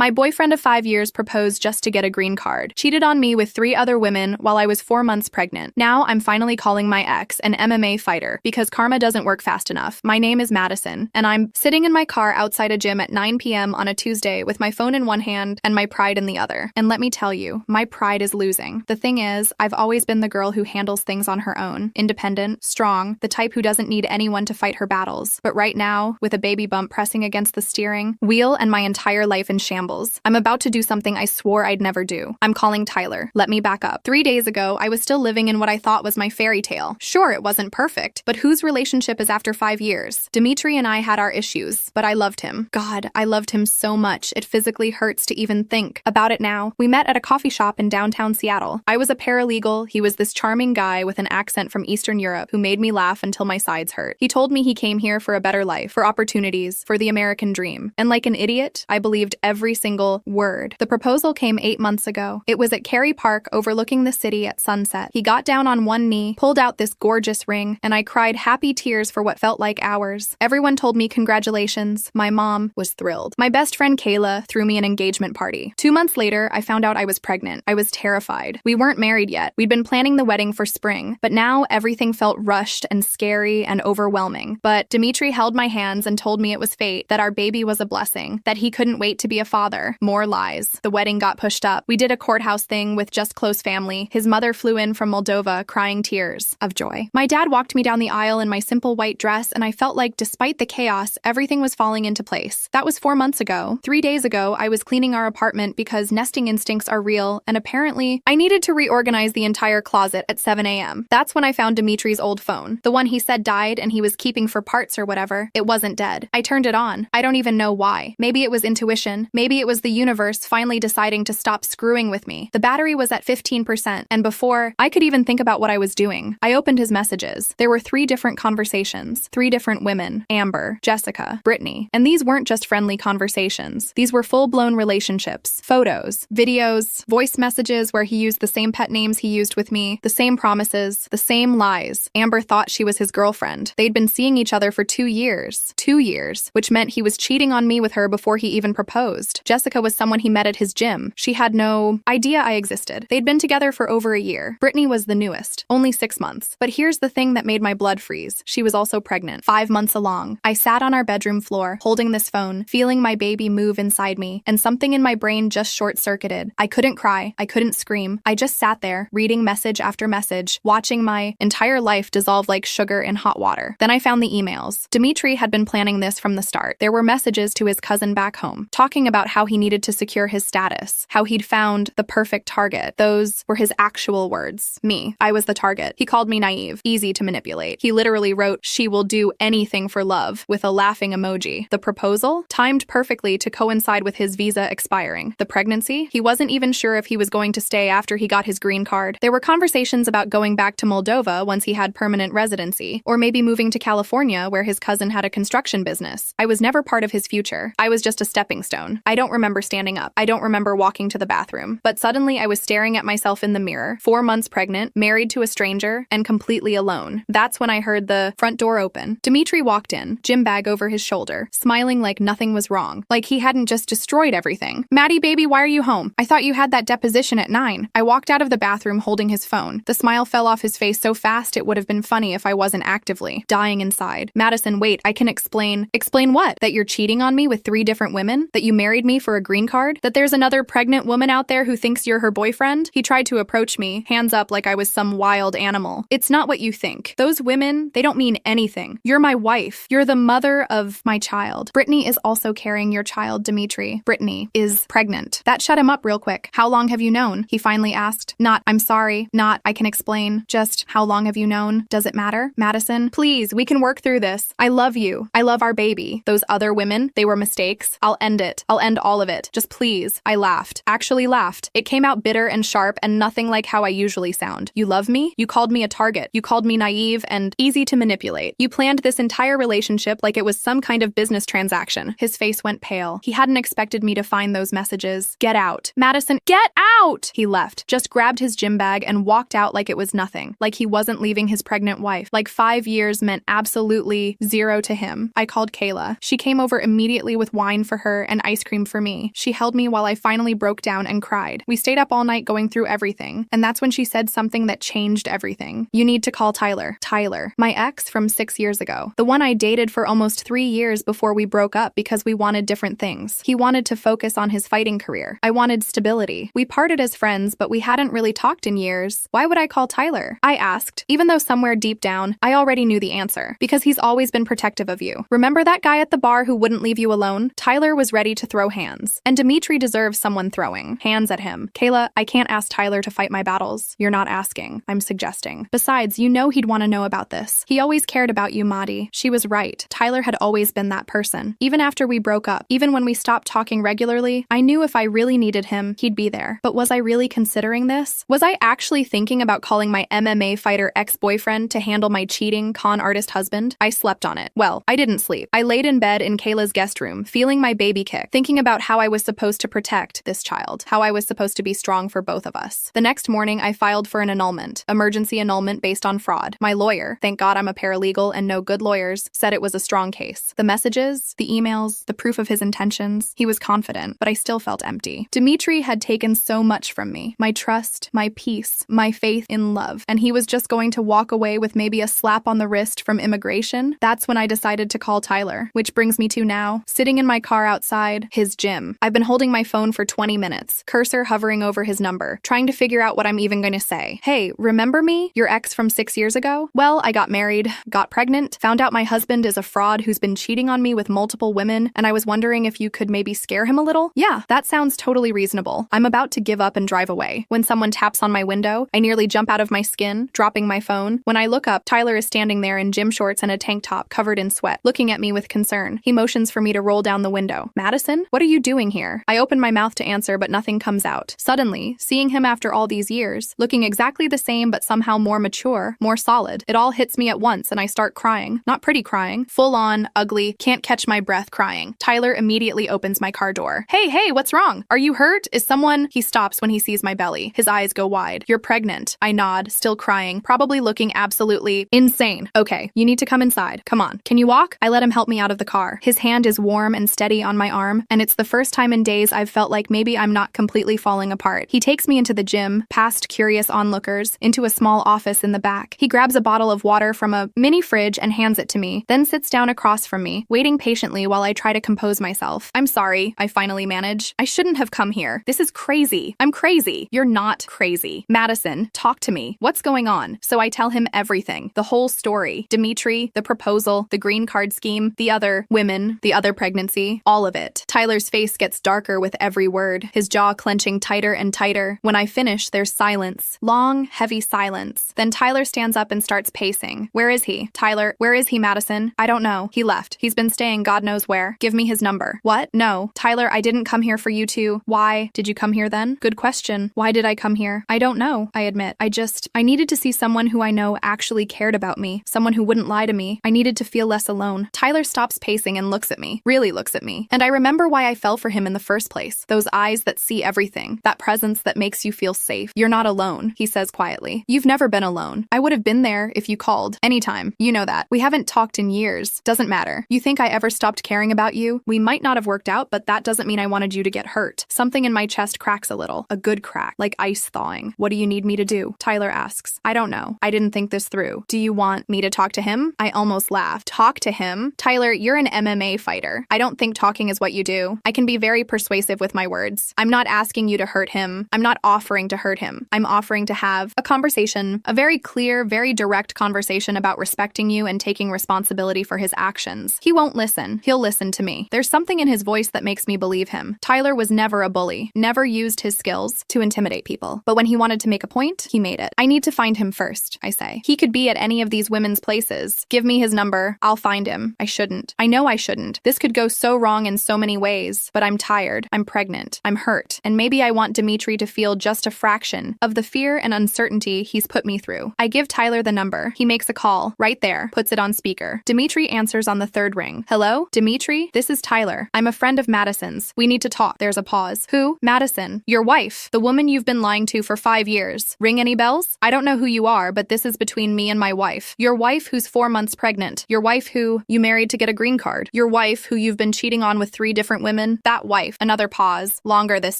My boyfriend of 5 years proposed just to get a green card. Cheated on me with 3 other women while I was 4 months pregnant. Now I'm finally calling my ex, an MMA fighter, because karma doesn't work fast enough. My name is Madison, and I'm sitting in my car outside a gym at 9 p.m. on a Tuesday with my phone in one hand and my pride in the other. And let me tell you, my pride is losing. The thing is, I've always been the girl who handles things on her own. Independent, strong, the type who doesn't need anyone to fight her battles. But right now, with a baby bump pressing against the steering wheel and my entire life in shambles, I'm about to do something I swore I'd never do. I'm calling Tyler. Let me back up. 3 days ago, I was still living in what I thought was my fairy tale. Sure, it wasn't perfect, but whose relationship is after 5 years? Dimitri and I had our issues, but I loved him. God, I loved him so much, it physically hurts to even think about it now. We met at a coffee shop in downtown Seattle. I was a paralegal. He was this charming guy with an accent from Eastern Europe who made me laugh until my sides hurt. He told me he came here for a better life, for opportunities, for the American dream. And like an idiot, I believed every single word. The proposal came 8 months ago. It was at Cary Park overlooking the city at sunset. He got down on one knee, pulled out this gorgeous ring, and I cried happy tears for what felt like hours. Everyone told me congratulations. My mom was thrilled. My best friend Kayla threw me an engagement party. 2 months later, I found out I was pregnant. I was terrified. We weren't married yet. We'd been planning the wedding for spring, but now everything felt rushed and scary and overwhelming. But Dimitri held my hands and told me it was fate, that our baby was a blessing, that he couldn't wait to be a father. More lies. The wedding got pushed up. We did a courthouse thing with just close family. His mother flew in from Moldova, crying tears of joy. My dad walked me down the aisle in my simple white dress, and I felt like, despite the chaos, everything was falling into place. That was 4 months ago. 3 days ago, I was cleaning our apartment because nesting instincts are real, and apparently, I needed to reorganize the entire closet at 7 a.m. That's when I found Dimitri's old phone. The one he said died and he was keeping for parts or whatever. It wasn't dead. I turned it on. I don't even know why. Maybe it was intuition. Maybe it was the universe finally deciding to stop screwing with me. The battery was at 15%, and before I could even think about what I was doing, I opened his messages. There were 3 different conversations, 3 different women: Amber, Jessica, Brittany. And these weren't just friendly conversations. These were full-blown relationships. Photos, videos, voice messages where he used the same pet names he used with me, the same promises, the same lies. Amber thought she was his girlfriend. They'd been seeing each other for 2 years. 2 years, which meant he was cheating on me with her before he even proposed. Jessica was someone he met at his gym. She had no idea I existed. They'd been together for over a year. Brittany was the newest, only 6 months. But here's the thing that made my blood freeze. She was also pregnant, 5 months along. I sat on our bedroom floor, holding this phone, feeling my baby move inside me, and something in my brain just short-circuited. I couldn't cry. I couldn't scream. I just sat there, reading message after message, watching my entire life dissolve like sugar in hot water. Then I found the emails. Dimitri had been planning this from the start. There were messages to his cousin back home, talking about how he needed to secure his status, how he'd found the perfect target. Those were his actual words. Me. I was the target. He called me naive, easy to manipulate. He literally wrote, "She will do anything for love," with a laughing emoji. The proposal? Timed perfectly to coincide with his visa expiring. The pregnancy? He wasn't even sure if he was going to stay after he got his green card. There were conversations about going back to Moldova once he had permanent residency, or maybe moving to California where his cousin had a construction business. I was never part of his future. I was just a stepping stone. I don't remember standing up. I don't remember walking to the bathroom. But suddenly I was staring at myself in the mirror, 4 months pregnant, married to a stranger, and completely alone. That's when I heard the front door open. Dimitri walked in, gym bag over his shoulder, smiling like nothing was wrong, like he hadn't just destroyed everything. "Maddie, baby, why are you home? I thought you had that deposition at 9. I walked out of the bathroom holding his phone. The smile fell off his face so fast it would have been funny if I wasn't actively dying inside. "Madison, wait, I can explain." "Explain what? That you're cheating on me with 3 different women? That you married me for a green card? That there's another pregnant woman out there who thinks you're her boyfriend?" He tried to approach me, hands up like I was some wild animal. "It's not what you think. Those women, they don't mean anything. You're my wife. You're the mother of my child. Brittany is also carrying your child, Dimitri. Brittany is pregnant." That shut him up real quick. "How long have you known?" he finally asked. Not, "I'm sorry," not, "I can explain," just, "How long have you known? Does it matter? Madison, please, we can work through this. I love you. I love our baby. Those other women, they were mistakes. I'll end it. I'll end all of it. Just please." I laughed. Actually laughed. It came out bitter and sharp and nothing like how I usually sound. "You love me? You called me a target. You called me naive and easy to manipulate. You planned this entire relationship like it was some kind of business transaction." His face went pale. He hadn't expected me to find those messages. "Get out. Madison, get out!" He left, just grabbed his gym bag and walked out like it was nothing, like he wasn't leaving his pregnant wife, like 5 years meant absolutely zero to him. I called Kayla. She came over immediately with wine for her and ice cream for for me. She held me while I finally broke down and cried. We stayed up all night going through everything, and that's when she said something that changed everything. You need to call Tyler. Tyler, my ex from 6 years ago. The one I dated for almost 3 years before we broke up because we wanted different things. He wanted to focus on his fighting career. I wanted stability. We parted as friends, but we hadn't really talked in years. Why would I call Tyler? I asked, even though somewhere deep down, I already knew the answer. Because he's always been protective of you. Remember that guy at the bar who wouldn't leave you alone? Tyler was ready to throw hands. And Dimitri deserves someone throwing hands at him. Kayla, I can't ask Tyler to fight my battles. You're not asking. I'm suggesting. Besides, you know he'd want to know about this. He always cared about you, Maddie. She was right. Tyler had always been that person. Even after we broke up, even when we stopped talking regularly, I knew if I really needed him, he'd be there. But was I really considering this? Was I actually thinking about calling my MMA fighter ex-boyfriend to handle my cheating con artist husband? I slept on it. Well, I didn't sleep. I laid in bed in Kayla's guest room, feeling my baby kick, thinking about how I was supposed to protect this child, how I was supposed to be strong for both of us. The next morning, I filed for an annulment, emergency annulment based on fraud. My lawyer, thank God I'm a paralegal and know good lawyers, said it was a strong case. The messages, the emails, the proof of his intentions, he was confident, but I still felt empty. Dimitri had taken so much from me, my trust, my peace, my faith in love, and he was just going to walk away with maybe a slap on the wrist from immigration. That's when I decided to call Tyler, which brings me to now, sitting in my car outside his gym. I've been holding my phone for 20 minutes, cursor hovering over his number, trying to figure out what I'm even going to say. Hey, remember me? Your ex from 6 years ago? Well, I got married, got pregnant, found out my husband is a fraud who's been cheating on me with multiple women, and I was wondering if you could maybe scare him a little? Yeah, that sounds totally reasonable. I'm about to give up and drive away. When someone taps on my window, I nearly jump out of my skin, dropping my phone. When I look up, Tyler is standing there in gym shorts and a tank top covered in sweat, looking at me with concern. He motions for me to roll down the window. Madison, what are you doing here? I open my mouth to answer, but nothing comes out. Suddenly, seeing him after all these years, looking exactly the same but somehow more mature, more solid, it all hits me at once and I start crying. Not pretty crying, full on, ugly, can't catch my breath crying. Tyler immediately opens my car door. Hey, what's wrong? Are you hurt? Is someone? He stops when he sees my belly. His eyes go wide. You're pregnant. I nod, still crying, probably looking absolutely insane. Okay, you need to come inside. Come on. Can you walk? I let him help me out of the car. His hand is warm and steady on my arm, and it's the first time in days I've felt like maybe I'm not completely falling apart. He takes me into the gym, past curious onlookers, into a small office in the back. He grabs a bottle of water from a mini fridge and hands it to me, then sits down across from me, waiting patiently while I try to compose myself. I'm sorry, I finally manage. I shouldn't have come here. This is crazy. I'm crazy. You're not crazy. Madison, talk to me. What's going on? So I tell him everything, the whole story. Dimitri, the proposal, the green card scheme, the other women, the other pregnancy, all of it. Tyler's face gets darker with every word, his jaw clenching tighter and tighter. When I finish, there's silence. Long, heavy silence. Then Tyler stands up and starts pacing. Where is he? Tyler, where is he, Madison? I don't know. He left. He's been staying God knows where. Give me his number. What? No. Tyler, I didn't come here for you to. Why did you come here then? Good question. Why did I come here? I don't know, I admit. I needed to see someone who I know actually cared about me. Someone who wouldn't lie to me. I needed to feel less alone. Tyler stops pacing and looks at me. Really looks at me. And I remember why I fell for him in the first place. Those eyes that see everything. That presence that makes you feel safe. You're not alone, he says quietly. You've never been alone. I would have been there if you called. Anytime. You know that. We haven't talked in years. Doesn't matter. You think I ever stopped caring about you? We might not have worked out, but that doesn't mean I wanted you to get hurt. Something in my chest cracks a little. A good crack. Like ice thawing. What do you need me to do? Tyler asks. I don't know. I didn't think this through. Do you want me to talk to him? I almost laughed. Talk to him? Tyler, you're an MMA fighter. I don't think talking is what you do. I can be very persuasive with my words. I'm not asking you to hurt him. I'm not offering to hurt him. I'm offering to have a conversation, a very clear, very direct conversation about respecting you and taking responsibility for his actions. He won't listen. He'll listen to me. There's something in his voice that makes me believe him. Tyler was never a bully, never used his skills to intimidate people. But when he wanted to make a point, he made it. I need to find him first, I say. He could be at any of these women's places. Give me his number. I'll find him. I shouldn't. I know I shouldn't. This could go so wrong in so many ways, but I'm tired. I'm pregnant. I'm hurt. And maybe I want Dimitri to feel just a fraction of the fear and uncertainty he's put me through. I give Tyler the number. He makes a call. Right there. Puts it on speaker. Dimitri answers on the third ring. Hello? Dimitri? This is Tyler. I'm a friend of Madison's. We need to talk. There's a pause. Who? Madison. Your wife. The woman you've been lying to for 5 years. Ring any bells? I don't know who you are, but this is between me and my wife. Your wife who's 4 months pregnant. Your wife who you married to get a green card. Your wife who you've been cheating on with 3 different women women. That wife. Another pause. Longer this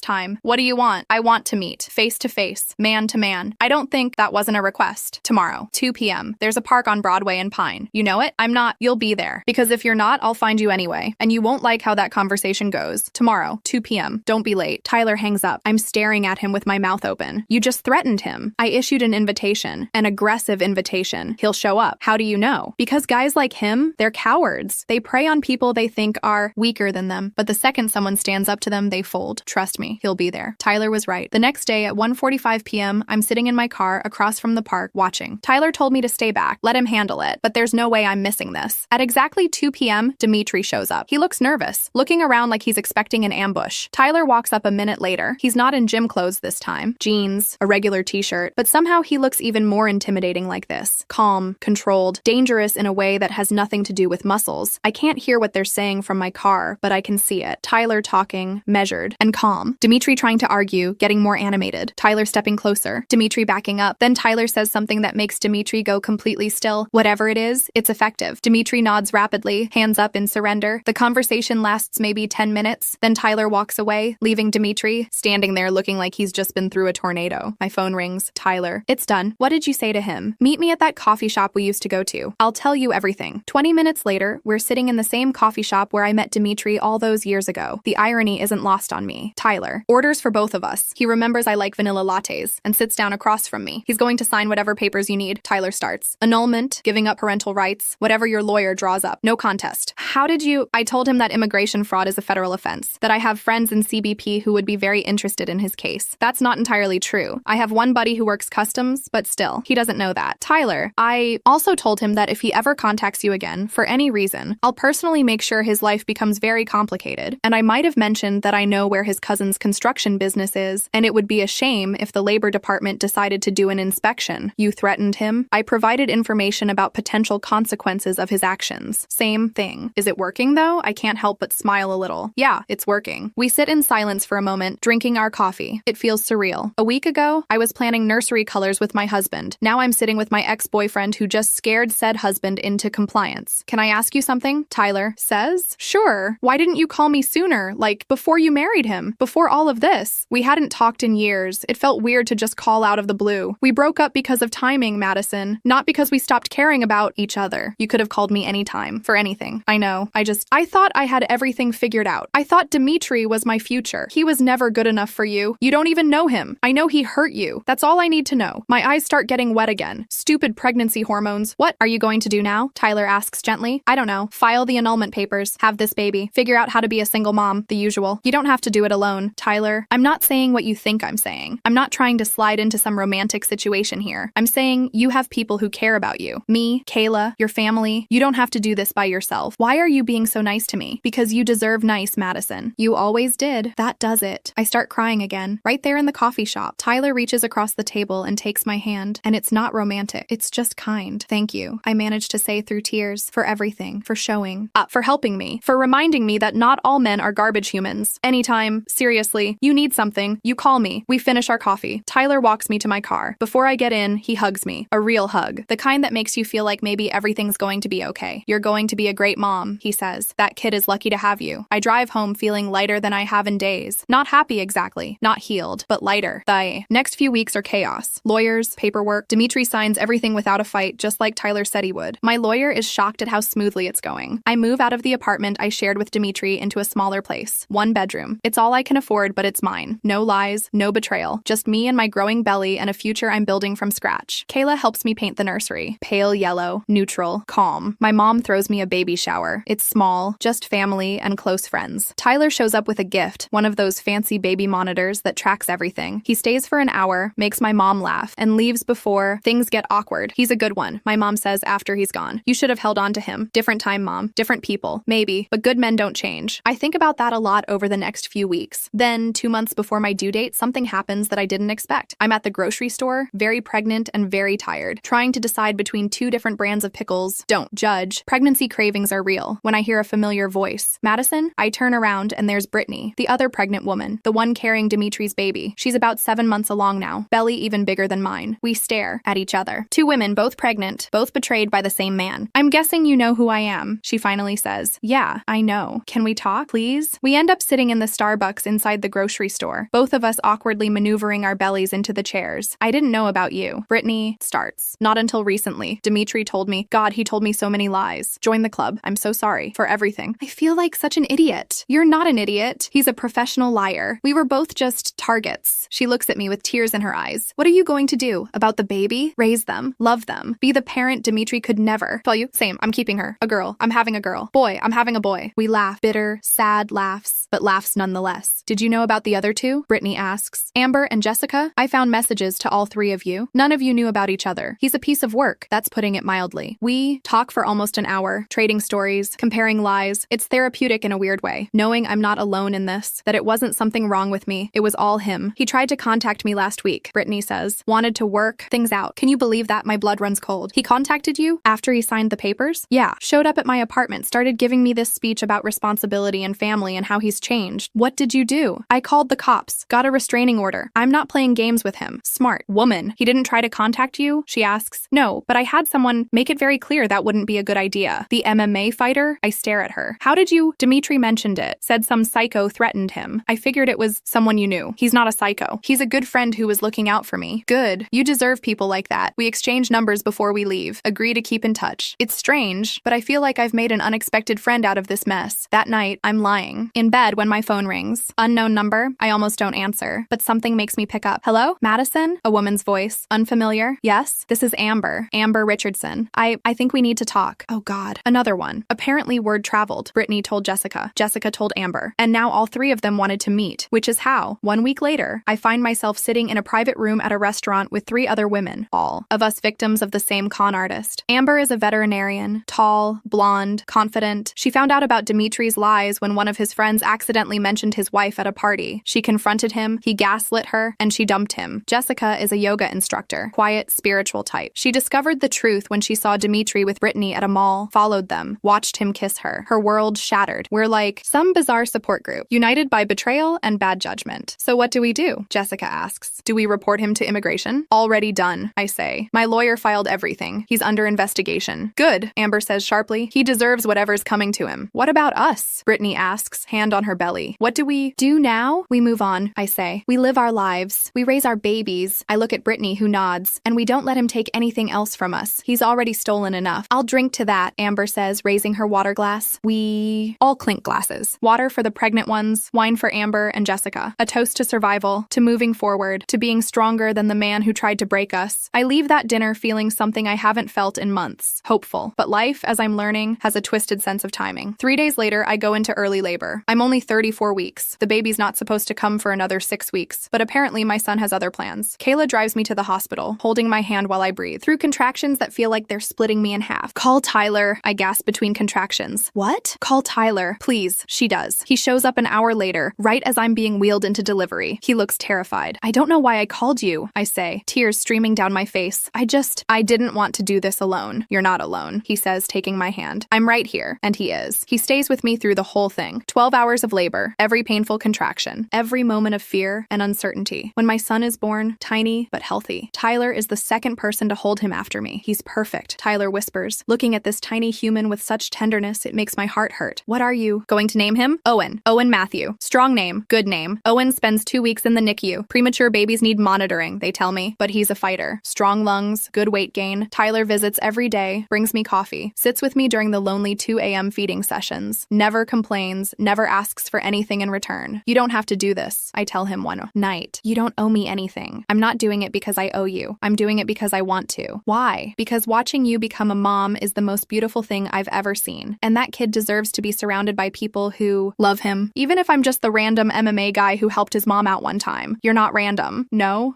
time. What do you want? I want to meet. Face to face. Man to man. I don't think that wasn't a request. Tomorrow. 2 p.m. There's a park on Broadway and Pine. You know it? I'm not. You'll be there. Because if you're not, I'll find you anyway. And you won't like how that conversation goes. Tomorrow. 2 p.m. Don't be late. Tyler hangs up. I'm staring at him with my mouth open. You just threatened him. I issued an invitation. An aggressive invitation. He'll show up. How do you know? Because guys like him, they're cowards. They prey on people they think are weaker than them. But the second someone stands up to them, they fold. Trust me, he'll be there. Tyler was right. The next day at 1:45 p.m., I'm sitting in my car across from the park watching. Tyler told me to stay back. Let him handle it. But there's no way I'm missing this. At exactly 2 p.m., Dimitri shows up. He looks nervous, looking around like he's expecting an ambush. Tyler walks up a minute later. He's not in gym clothes this time. Jeans, a regular t-shirt. But somehow he looks even more intimidating like this. Calm, controlled, dangerous in a way that has nothing to do with muscles. I can't hear what they're saying from my car, but I can see it. Tyler talking, measured, and calm. Dimitri trying to argue, getting more animated. Tyler stepping closer. Dimitri backing up. Then Tyler says something that makes Dimitri go completely still. Whatever it is, it's effective. Dimitri nods rapidly, hands up in surrender. The conversation lasts maybe 10 minutes. Then Tyler walks away, leaving Dimitri standing there looking like he's just been through a tornado. My phone rings. Tyler. It's done. What did you say to him? Meet me at that coffee shop we used to go to. I'll tell you everything. 20 minutes later, we're sitting in the same coffee shop where I met Dimitri all those years ago. The irony isn't lost on me. Tyler. Orders for both of us. He remembers I like vanilla lattes and sits down across from me. He's going to sign whatever papers you need. Tyler starts. Annulment, giving up parental rights, whatever your lawyer draws up. No contest. How did you? I told him that immigration fraud is a federal offense, that I have friends in CBP who would be very interested in his case. That's not entirely true. I have one buddy who works customs, but still, he doesn't know that. Tyler. I also told him that if he ever contacts you again, for any reason, I'll personally make sure his life becomes very complicated. And I might have mentioned that I know where his cousin's construction business is, and it would be a shame if the Labor Department decided to do an inspection. You threatened him. I provided information about potential consequences of his actions. Same thing. Is it working though? I can't help but smile a little. Yeah, it's working. We sit in silence for a moment, drinking our coffee. It feels surreal. A week ago, I was planning nursery colors with my husband. Now I'm sitting with my ex-boyfriend who just scared said husband into compliance. Can I ask you something? Tyler says. Sure. Why didn't you call me sooner? Like, before you married him? Before all of this? We hadn't talked in years. It felt weird to just call out of the blue. We broke up because of timing, Madison. Not because we stopped caring about each other. You could have called me anytime, for anything. I know. I thought I had everything figured out. I thought Dimitri was my future. He was never good enough for you. You don't even know him. I know he hurt you. That's all I need to know. My eyes start getting wet again. Stupid pregnancy hormones. What are you going to do now? Tyler asks gently. I don't know. File the annulment papers. Have this baby. Figure out how to be a single mom. The usual. You don't have to do it alone. Tyler, I'm not saying what you think I'm saying. I'm not trying to slide into some romantic situation here. I'm saying you have people who care about you. Me, Kayla, your family. You don't have to do this by yourself. Why are you being so nice to me? Because you deserve nice, Madison. You always did. That does it. I start crying again. Right there in the coffee shop. Tyler reaches across the table and takes my hand. And it's not romantic. It's just kind. Thank you. I managed to say through tears. For everything. For showing. For helping me. For reminding me that not all men are garbage humans. Anytime, seriously, you need something, you call me. We finish our coffee. Tyler walks me to my car. Before I get in, he hugs me. A real hug. The kind that makes you feel like maybe everything's going to be okay. You're going to be a great mom, he says. That kid is lucky to have you. I drive home feeling lighter than I have in days. Not happy exactly. Not healed, but lighter. The next few weeks are chaos. Lawyers, paperwork. Dimitri signs everything without a fight, just like Tyler said he would. My lawyer is shocked at how smoothly it's going. I move out of the apartment I shared with Dimitri into a smaller place. 1 bedroom. It's all I can afford, but it's mine. No lies, no betrayal. Just me and my growing belly and a future I'm building from scratch. Kayla helps me paint the nursery. Pale yellow, neutral, calm. My mom throws me a baby shower. It's small, just family and close friends. Tyler shows up with a gift, one of those fancy baby monitors that tracks everything. He stays for an hour, makes my mom laugh, and leaves before things get awkward. He's a good one, my mom says after he's gone. You should have held on to him. Different time, Mom. Different people. Maybe. But good men don't change. I think about that a lot over the next few weeks. Then, 2 months before my due date, something happens that I didn't expect. I'm at the grocery store, very pregnant and very tired, trying to decide between 2 different brands of pickles. Don't judge. Pregnancy cravings are real. When I hear a familiar voice, Madison, I turn around and there's Brittany, the other pregnant woman, the one carrying Dimitri's baby. She's about 7 months along now, belly even bigger than mine. We stare at each other. 2 women, both pregnant, both betrayed by the same man. I'm guessing you know who I am, she finally says. Yeah, I know. Can we talk? please? We end up sitting in the Starbucks inside the grocery store, both of us awkwardly maneuvering our bellies into the chairs. I didn't know about you. Brittany starts. Not until recently. Dimitri told me. God, he told me so many lies. Join the club. I'm so sorry for everything. I feel like such an idiot. You're not an idiot. He's a professional liar. We were both just targets. She looks at me with tears in her eyes. What are you going to do? About the baby? Raise them. Love them. Be the parent Dimitri could never. Tell you, same. I'm keeping her. A girl. I'm having a girl. Boy, I'm having a boy. We laugh. Bitter, sad laughs, but laughs nonetheless. Did you know about the other two? Brittany asks. Amber and Jessica? I found messages to all three of you. None of you knew about each other. He's a piece of work. That's putting it mildly. We talk for almost an hour, trading stories, comparing lies. It's therapeutic in a weird way, knowing I'm not alone in this, that it wasn't something wrong with me. It was all him. He tried to contact me last week, Brittany says. Wanted to work things out. Can you believe that? My blood runs cold. He contacted you after he signed the papers? Yeah. Showed up at my apartment, started giving me this speech about responsibility and family and how he's changed. What did you do? I called the cops. Got a restraining order. I'm not playing games with him. Smart. Woman. He didn't try to contact you? She asks. No, but I had someone make it very clear that wouldn't be a good idea. The MMA fighter? I stare at her. How did you? Dimitri mentioned it. Said some psycho threatened him. I figured it was someone you knew. He's not a psycho. He's a good friend who was looking out for me. Good. You deserve people like that. We exchange numbers before we leave. Agree to keep in touch. It's strange, but I feel like I've made an unexpected friend out of this mess. That night, I'm lying in bed when my phone rings. Unknown number. I almost don't answer, but something makes me pick up. Hello? Madison? A woman's voice. Unfamiliar? Yes? This is Amber. Amber Richardson. I think we need to talk. Oh God. Another one. Apparently word traveled. Brittany told Jessica. Jessica told Amber. And now all three of them wanted to meet, which is how, 1 week later, I find myself sitting in a private room at a restaurant with 3 other women, all of us victims of the same con artist. Amber is a veterinarian, tall, blonde, confident. She found out about Dimitri's lies when one of his friends accidentally mentioned his wife at a party. She confronted him, he gaslit her, and she dumped him. Jessica is a yoga instructor, quiet, spiritual type. She discovered the truth when she saw Dimitri with Brittany at a mall, followed them, watched him kiss her. Her world shattered. We're like some bizarre support group, united by betrayal and bad judgment. So what do we do? Jessica asks. Do we report him to immigration? Already done, I say. My lawyer filed everything. He's under investigation. Good, Amber says sharply. He deserves whatever's coming to him. What about us? Brittany asks, hand on her belly. What do we do now? We move on, I say. We live our lives. We raise our babies. I look at Brittany, who nods. And we don't let him take anything else from us. He's already stolen enough. I'll drink to that, Amber says, raising her water glass. We all clink glasses. Water for the pregnant ones, wine for Amber and Jessica. A toast to survival, to moving forward, to being stronger than the man who tried to break us. I leave that dinner feeling something I haven't felt in months. Hopeful. But life, as I'm learning, has a twisted sense of timing. 3 days later, I go into early labor. I'm only 34 weeks. The baby's not supposed to come for another 6 weeks, but apparently my son has other plans. Kayla drives me to the hospital, holding my hand while I breathe, through contractions that feel like they're splitting me in half. Call Tyler, I gasp between contractions. What? Call Tyler, please. She does. He shows up an hour later, right as I'm being wheeled into delivery. He looks terrified. I don't know why I called you, I say, tears streaming down my face. I didn't want to do this alone. You're not alone, he says, taking my hand. I'm right here, and he is. He stays with me through the whole thing. 12 hours of labor, every painful contraction, every moment of fear and uncertainty. When my son is born, tiny but healthy, Tyler is the second person to hold him after me. He's perfect, Tyler whispers. Looking at this tiny human with such tenderness, it makes my heart hurt. What are you going to name him? Owen. Owen Matthew. Strong name. Good name. Owen spends 2 weeks in the NICU. Premature babies need monitoring, they tell me, but he's a fighter. Strong lungs, good weight gain. Tyler visits every day, brings me coffee, sits with me during the lonely 2 a.m. feeding sessions, never complains, never asks for anything in return. You don't have to do this, I tell him one night. You don't owe me anything. I'm not doing it because I owe you. I'm doing it because I want to. Why? Because watching you become a mom is the most beautiful thing I've ever seen. And that kid deserves to be surrounded by people who love him. Even if I'm just the random MMA guy who helped his mom out one time. You're not random. No,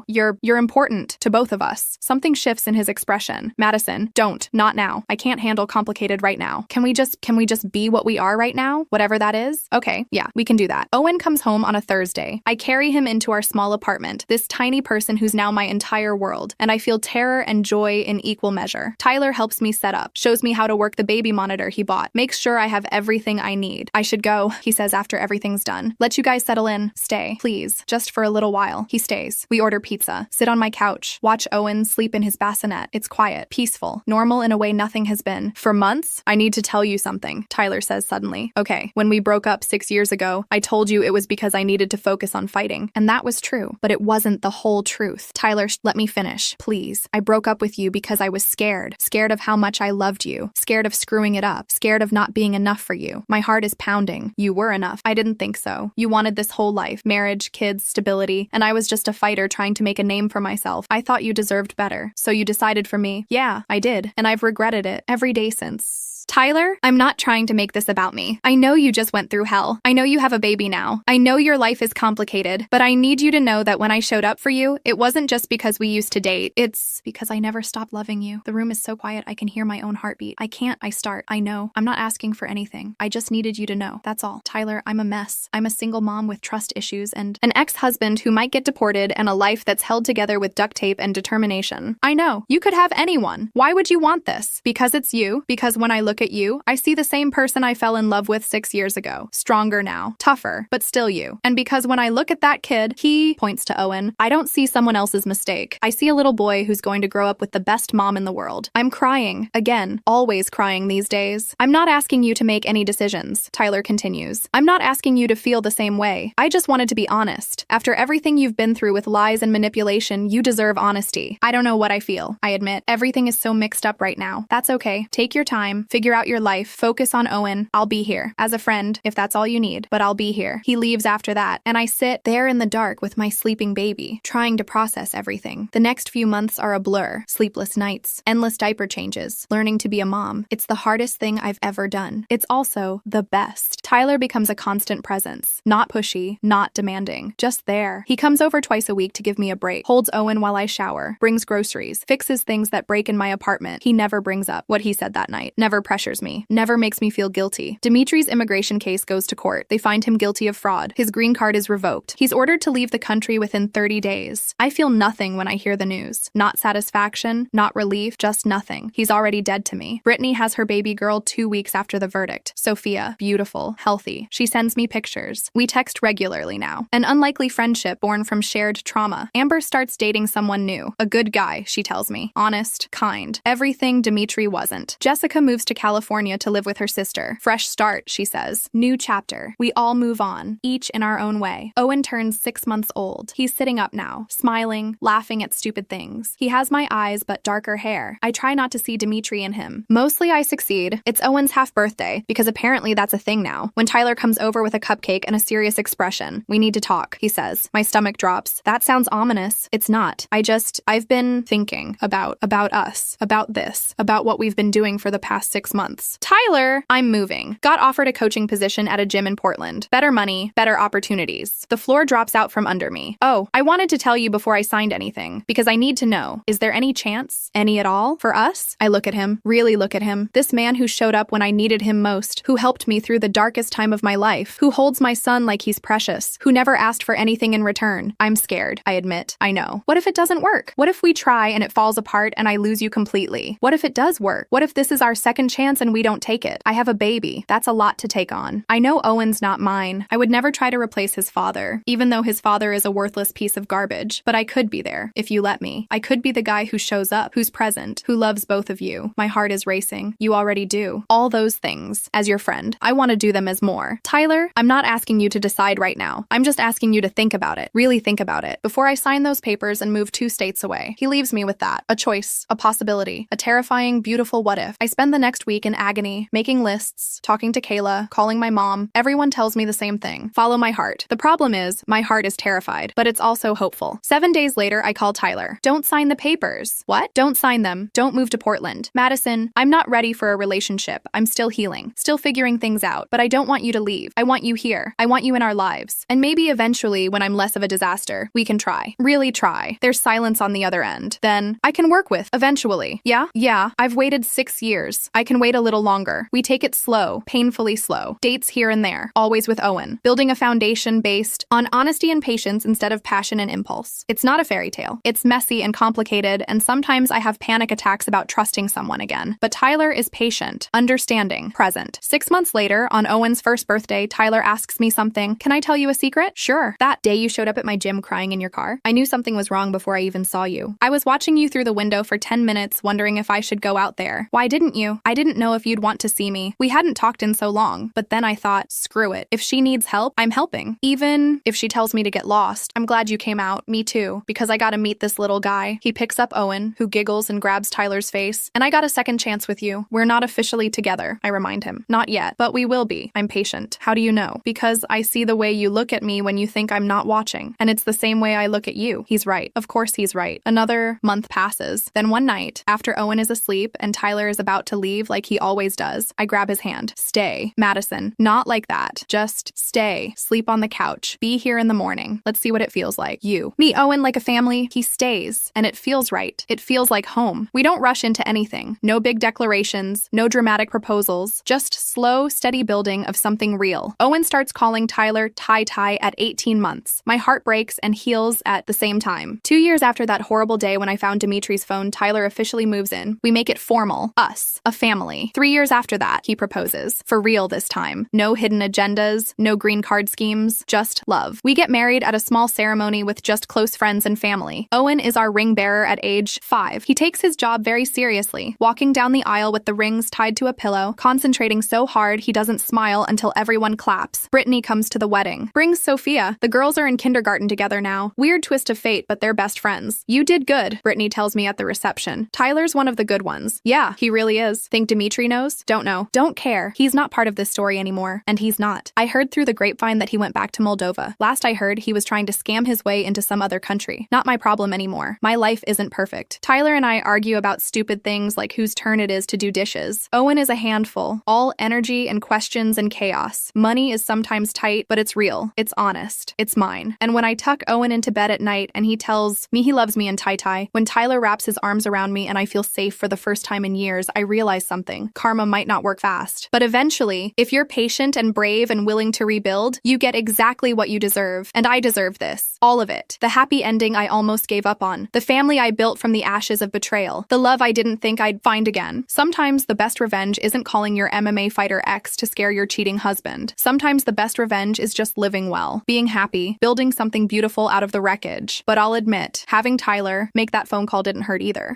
you're important to both of us. Something shifts in his expression. Madison, don't. Not now. I can't handle complicated right now. Can we just be what we are right now? Whatever that is? Okay, yeah, we can do that. Owen comes home on a Thursday. I carry him into our small apartment, this tiny person who's now my entire world, and I feel terror and joy in equal measure. Tyler helps me set up, shows me how to work the baby monitor he bought, makes sure I have everything I need. I should go, he says after everything's done. Let you guys settle in. Stay, please, just for a little while. He stays. We order pizza, sit on my couch, watch Owen sleep in his bassinet. It's quiet, peaceful, normal in a way nothing has been. For months, I need to tell you something, Tyler says suddenly. Okay, when we broke up 6 years ago, I told you it was because I needed to focus on fighting, and that was true, but it wasn't the whole truth. Tyler, let me finish, please. I broke up with you because I was scared. Scared of how much I loved you. Scared of screwing it up. Scared of not being enough for you. My heart is pounding. You were enough. I didn't think so. You wanted this whole life, marriage, kids, stability, and I was just a fighter trying to make a name for myself. I thought you deserved better, so you decided for me. Yeah, I did, and I've regretted it every day since. Tyler, I'm not trying to make this about me. I know you just went through hell. I know you have a baby now. I know your life is complicated, but I need you to know that when I showed up for you, it wasn't just because we used to date. It's because I never stopped loving you. The room is so quiet I can hear my own heartbeat. I know. I'm not asking for anything. I just needed you to know. That's all. Tyler, I'm a mess. I'm a single mom with trust issues and an ex-husband who might get deported and a life that's held together with duct tape and determination. I know. You could have anyone. Why would you want this? Because it's you. Because when I look at you, I see the same person I fell in love with 6 years ago. Stronger now. Tougher, but still you. And because when I look at that kid, he points to Owen, I don't see someone else's mistake. I see a little boy who's going to grow up with the best mom in the world. I'm crying. Again, always crying these days. I'm not asking you to make any decisions, Tyler continues. I'm not asking you to feel the same way. I just wanted to be honest. After everything you've been through with lies and manipulation, you deserve honesty. I don't know what I feel. I admit, everything is so mixed up right now. That's okay. Take your time. Figure out your life. Focus on Owen. I'll be here. As a friend, if that's all you need. But I'll be here. He leaves after that, and I sit there in the dark with my sleeping baby, trying to process everything. The next few months are a blur. Sleepless nights. Endless diaper changes. Learning to be a mom. It's the hardest thing I've ever done. It's also the best. Tyler becomes a constant presence. Not pushy, not demanding. Just there. He comes over twice a week to give me a break. Holds Owen while I shower. Brings groceries. Fixes things that break in my apartment. He never brings up what he said that night. Never pressures me. Never makes me feel guilty. Dimitri's immigration case goes to court. They find him guilty of fraud. His green card is revoked. He's ordered to leave the country within 30 days. I feel nothing when I hear the news. Not satisfaction, not relief, just nothing. He's already dead to me. Brittany has her baby girl 2 weeks after the verdict. Sophia, beautiful, healthy. She sends me pictures. We text regularly now. An unlikely friendship born from shared trauma. Amber starts dating someone new. A good guy, she tells me. Honest, kind. Everything Dimitri wasn't. Jessica moves to California to live with her sister. Fresh start, she says. New chapter. We all move on, each in our own way. Owen turns 6 months old. He's sitting up now, smiling, laughing at stupid things. He has my eyes but darker hair. I try not to see Dimitri in him. Mostly I succeed. It's Owen's half birthday, because apparently that's a thing now. When Tyler comes over with a cupcake and a serious expression. We need to talk, he says. My stomach drops. That sounds ominous. It's not. I've been thinking about us, about this, about what we've been doing for the past 6 months. Tyler, I'm moving. Got offered a coaching position at a gym in Portland. Better money, better opportunities. The floor drops out from under me. Oh, I wanted to tell you before I signed anything, because I need to know. Is there any chance? Any at all? For us? I look at him, really look at him. This man who showed up when I needed him most, who helped me through the darkest time of my life, who holds my son like he's precious, who never asked for anything in return. I'm scared, I admit. I know. What if it doesn't work? What if we try and it falls apart and I lose you completely? What if it does work? What if this is our second chance and we don't take it? I have a baby. That's a lot to take on. I know Owen's not mine. I would never try to replace his father, even though his father is a worthless piece of garbage. But I could be there, if you let me. I could be the guy who shows up, who's present, who loves both of you. My heart is racing. You already do. All those things. As your friend, I want to do them as more. Tyler, I'm not asking you to decide right now. I'm just asking you to think about it. Really think about it. Before I sign those papers and move 2 states away. He leaves me with that. A choice. A possibility. A terrifying, beautiful what if. I spend the next week in agony, making lists, talking to Kayla, calling my mom. Everyone tells me the same thing. Follow my heart. The problem is, my heart is terrified, but it's also hopeful. 7 days later, I call Tyler. Don't sign the papers. What? Don't sign them. Don't move to Portland. Madison, I'm not ready for a relationship. I'm still healing, still figuring things out, but I don't want you to leave. I want you here. I want you in our lives. And maybe eventually, when I'm less of a disaster, we can try. Really try. There's silence on the other end. Then, I can work with, eventually. Yeah, I've waited 6 years. I can wait a little longer. We take it slow, painfully slow. Dates here and there, always with Owen. Building a foundation based on honesty and patience instead of passion and impulse. It's not a fairy tale. It's messy and complicated, and sometimes I have panic attacks about trusting someone again. But Tyler is patient, understanding, present. 6 months later, on Owen's first birthday, Tyler asks me something. Can I tell you a secret? Sure. That day you showed up at my gym crying in your car, I knew something was wrong before I even saw you. I was watching you through the window for 10 minutes, wondering if I should go out there. Why didn't you? I didn't didn't know if you'd want to see me. We hadn't talked in so long, but then I thought, screw it. If she needs help, I'm helping. Even if she tells me to get lost. I'm glad you came out. Me too. Because I gotta meet this little guy. He picks up Owen, who giggles and grabs Tyler's face. And I got a second chance with you. We're not officially together, I remind him. Not yet, but we will be. I'm patient. How do you know? Because I see the way you look at me when you think I'm not watching. And it's the same way I look at you. He's right. Of course he's right. Another month passes. Then one night, after Owen is asleep and Tyler is about to leave like he always does, I grab his hand. Stay. Madison. Not like that. Just stay. Sleep on the couch. Be here in the morning. Let's see what it feels like. You. Meet Owen like a family. He stays. And it feels right. It feels like home. We don't rush into anything. No big declarations. No dramatic proposals. Just slow, steady building of something real. Owen starts calling Tyler Ty at 18 months. My heart breaks and heals at the same time. 2 years after that horrible day when I found Dimitri's phone, Tyler officially moves in. We make it formal. Us. A family. 3 years after that, he proposes. For real this time. No hidden agendas. No green card schemes. Just love. We get married at a small ceremony with just close friends and family. Owen is our ring bearer at age 5. He takes his job very seriously, walking down the aisle with the rings tied to a pillow, concentrating so hard he doesn't smile until everyone claps. Brittany comes to the wedding. Brings Sophia. The girls are in kindergarten together now. Weird twist of fate, but they're best friends. You did good, Brittany tells me at the reception. Tyler's one of the good ones. Yeah, he really is. Think Dimitri knows? Don't know. Don't care. He's not part of this story anymore. And he's not. I heard through the grapevine that he went back to Moldova. Last I heard, he was trying to scam his way into some other country. Not my problem anymore. My life isn't perfect. Tyler and I argue about stupid things like whose turn it is to do dishes. Owen is a handful. All energy and questions and chaos. Money is sometimes tight, but it's real. It's honest. It's mine. And when I tuck Owen into bed at night and he tells me he loves me in Ty, when Tyler wraps his arms around me and I feel safe for the first time in years, I realize something. Karma might not work fast. But eventually, if you're patient and brave and willing to rebuild, you get exactly what you deserve. And I deserve this. All of it. The happy ending I almost gave up on. The family I built from the ashes of betrayal. The love I didn't think I'd find again. Sometimes the best revenge isn't calling your MMA fighter ex to scare your cheating husband. Sometimes the best revenge is just living well, being happy, building something beautiful out of the wreckage. But I'll admit, having Tyler make that phone call didn't hurt either.